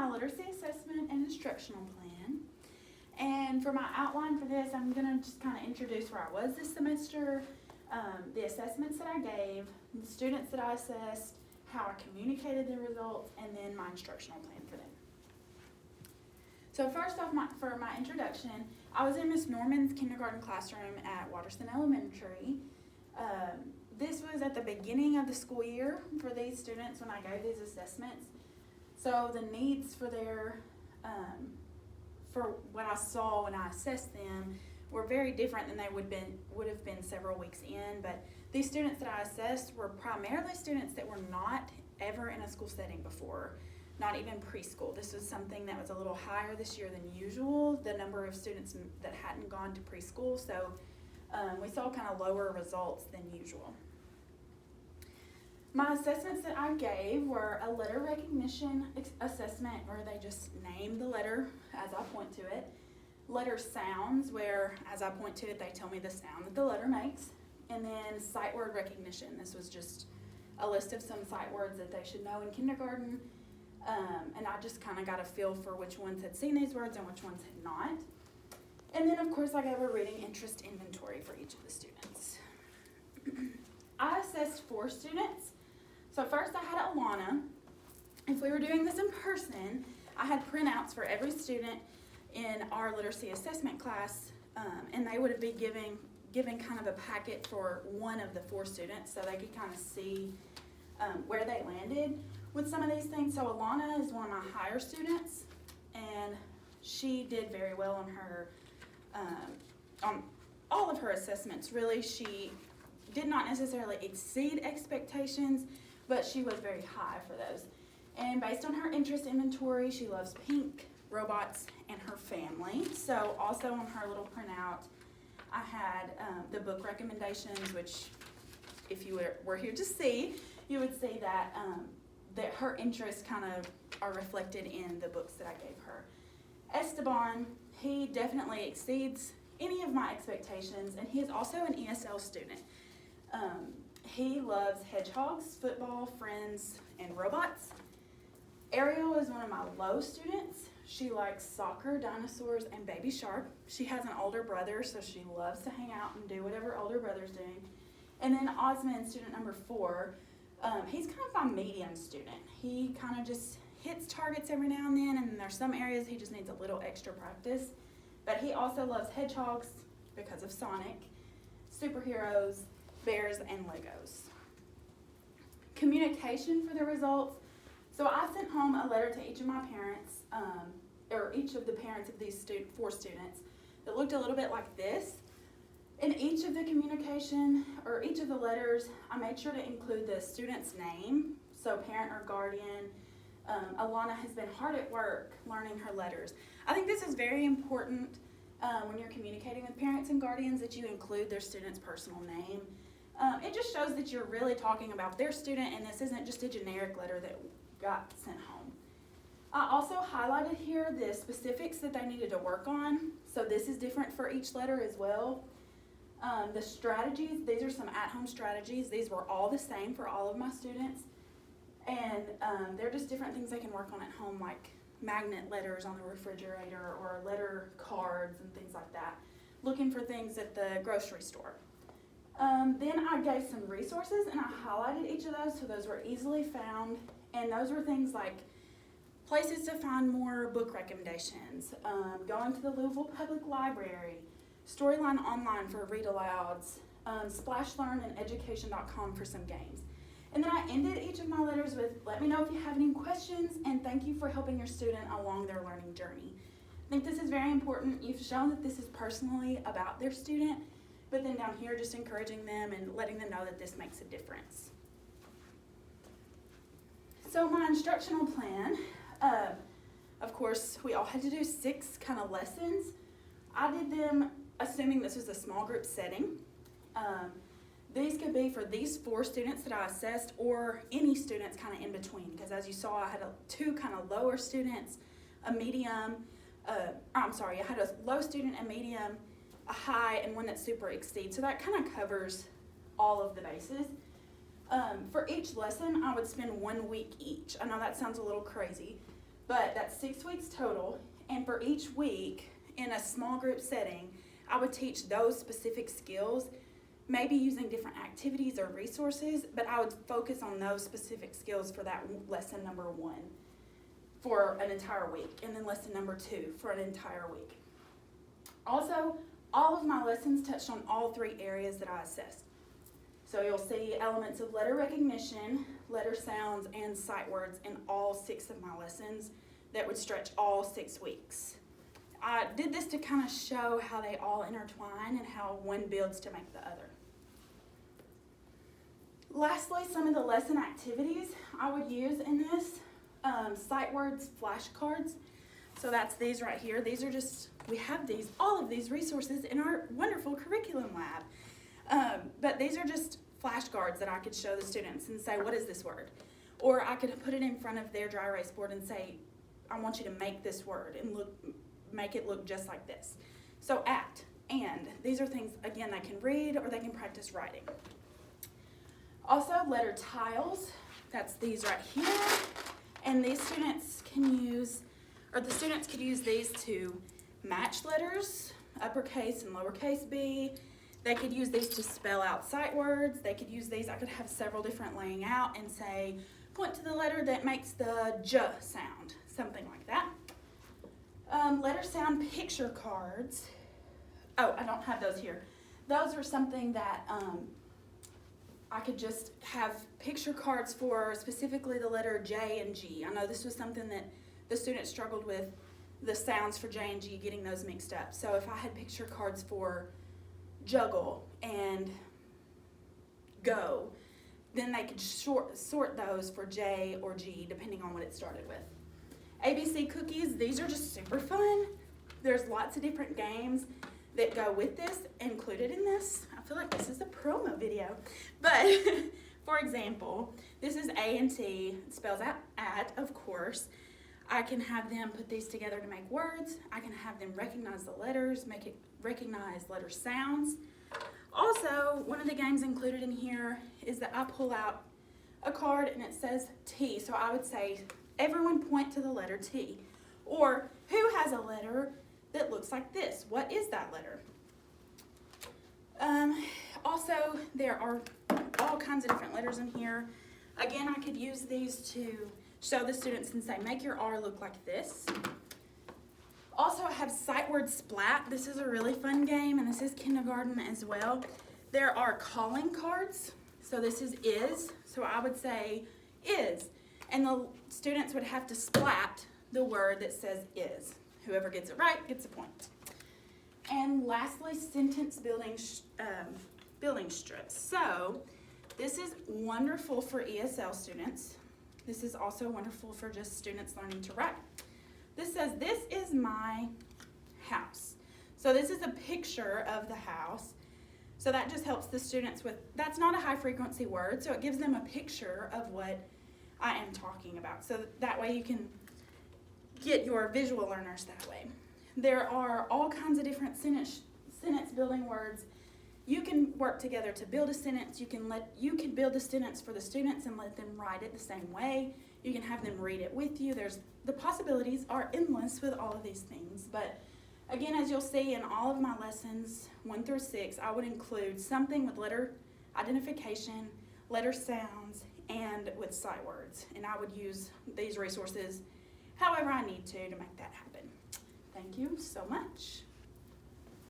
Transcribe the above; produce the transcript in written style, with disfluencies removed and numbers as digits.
my literacy assessment and instructional plan. And for my outline for this, I'm going to just kind of introduce where I was this semester, the assessments that I gave, the students that I assessed, how I communicated the results, and then my instructional plan for them. So first off, for my introduction, I was in Miss Norman's kindergarten classroom at Watterson Elementary. This was at the beginning of the school year for these students when I gave these assessments. So the needs for for what I saw when I assessed them were very different than they would have been several weeks in. But these students that I assessed were primarily students that were not ever in a school setting before, not even preschool. This was something that was a little higher this year than usual, the number of students that hadn't gone to preschool. So we saw kind of lower results than usual. My assessments that I gave were a letter recognition assessment where they just name the letter as I point to it. Letter sounds where as I point to it they tell me the sound that the letter makes. And then sight word recognition. This was just a list of some sight words that they should know in kindergarten. And I just kind of got a feel for which ones had seen these words and which ones had not. And then of course I gave a reading interest inventory for each of the students. I assessed 4 students. So first I had Alana. If we were doing this in person, I had printouts for every student in our literacy assessment class, and they would be given kind of a packet for one of the 4 students so they could kind of see where they landed with some of these things. So Alana is one of my higher students, and she did very well on all of her assessments. Really, she did not necessarily exceed expectations, but she was very high for those. And based on her interest inventory, she loves pink, robots, and her family. So also on her little printout, I had the book recommendations, which if you were here to see, you would see that that her interests kind of are reflected in the books that I gave her. Esteban, he definitely exceeds any of my expectations, and he is also an ESL student. He loves hedgehogs, football, friends, and robots. Ariel is one of my low students. She likes soccer, dinosaurs, and Baby Shark. She has an older brother, so she loves to hang out and do whatever older brother's doing. And then Osman, student number 4, he's kind of my medium student. He kind of just hits targets every now and then, and there's some areas he just needs a little extra practice. But he also loves hedgehogs because of Sonic, superheroes, bears, and Legos. Communication for the results. So I sent home a letter to each of my parents, or each of the parents of these 4 students that looked a little bit like this. In each of the communication, or each of the letters, I made sure to include the student's name, so parent or guardian. Alana has been hard at work learning her letters. I think this is very important when you're communicating with parents and guardians that you include their student's personal name. It just shows that you're really talking about their student, and this isn't just a generic letter that got sent home. I also highlighted here the specifics that they needed to work on, so this is different for each letter as well. The strategies, these are some at-home strategies. These were all the same for all of my students, and they're just different things they can work on at home, like magnet letters on the refrigerator or letter cards and things like that, looking for things at the grocery store. Then I gave some resources, and I highlighted each of those so those were easily found, and those were things like places to find more book recommendations, going to the Louisville Public Library, Storyline Online for read-alouds, SplashLearn and Education.com for some games. And then I ended each of my letters with, let me know if you have any questions, and thank you for helping your student along their learning journey. I think this is very important. You've shown that this is personally about their student, but then down here just encouraging them and letting them know that this makes a difference. So my instructional plan, of course, we all had to do 6 kind of lessons. I did them assuming this was a small group setting. These could be for these 4 students that I assessed, or any students kind of in between, because as you saw, I had 2 kind of lower students, a medium, I had a low student, a medium, a high, and one that super exceeds. So that kind of covers all of the bases. For each lesson, I would spend 1 week each. I know that sounds a little crazy, But that's 6 weeks total, and for each week in a small group setting, I would teach those specific skills, maybe using different activities or resources, but I would focus on those specific skills for that lesson number 1 for an entire week, and then lesson number 2 for an entire week. Also, all of my lessons touched on all 3 areas that I assessed. So you'll see elements of letter recognition, letter sounds, and sight words in all 6 of my lessons that would stretch all 6 weeks. I did this to kind of show how they all intertwine and how one builds to make the other. Lastly, some of the lesson activities I would use in this, sight words flashcards. So that's these right here. These are just, we have these, all of these resources in our wonderful curriculum lab. But these are just flashcards that I could show the students and say, what is this word? Or I could put it in front of their dry erase board and say, I want you to make this word and make it look just like this. So at, and, these are things, again, they can read or they can practice writing. Also, letter tiles, that's these right here. And these students can use, or the students could use these to match letters, uppercase and lowercase b. They could use these to spell out sight words. They could use these, I could have several different laying out and say, point to the letter that makes the j sound, something like that. Letter sound picture cards. Oh, I don't have those here. Those are something that I could just have picture cards for, specifically the letter J and G. I know this was something that the students struggled with, the sounds for J and G, getting those mixed up. So if I had picture cards for juggle and go, then they could sort those for J or G, depending on what it started with. ABC cookies, these are just super fun. There's lots of different games that go with this, included in this. I feel like this is a promo video. But, for example, this is A and T, it spells out at, of course. I can have them put these together to make words. I can have them recognize the letters, make it recognize letter sounds. Also, one of the games included in here is that I pull out a card and it says T. So I would say, everyone point to the letter T. Or, who has a letter that looks like this? What is that letter? Also, there are all kinds of different letters in here. Again, I could use these to show the students and say, make your R look like this. Also, I have sight word splat. This is a really fun game, and this is kindergarten as well. There are calling cards. So this is. So I would say is. And the students would have to splat the word that says is. Whoever gets it right gets a point. And lastly, sentence building strips. So this is wonderful for ESL students. This is also wonderful for just students learning to write. This says, this is my house. So this is a picture of the house. So that just helps the students with, that's not a high frequency word, so it gives them a picture of what I am talking about. So that way you can get your visual learners that way. There are all kinds of different sentence building words. You can work together to build a sentence. You can build a sentence for the students and let them write it the same way. You can have them read it with you. The possibilities are endless with all of these things. But again, as you'll see in all of my lessons, 1 through 6, I would include something with letter identification, letter sounds, and with sight words. And I would use these resources however I need to make that happen. Thank you so much.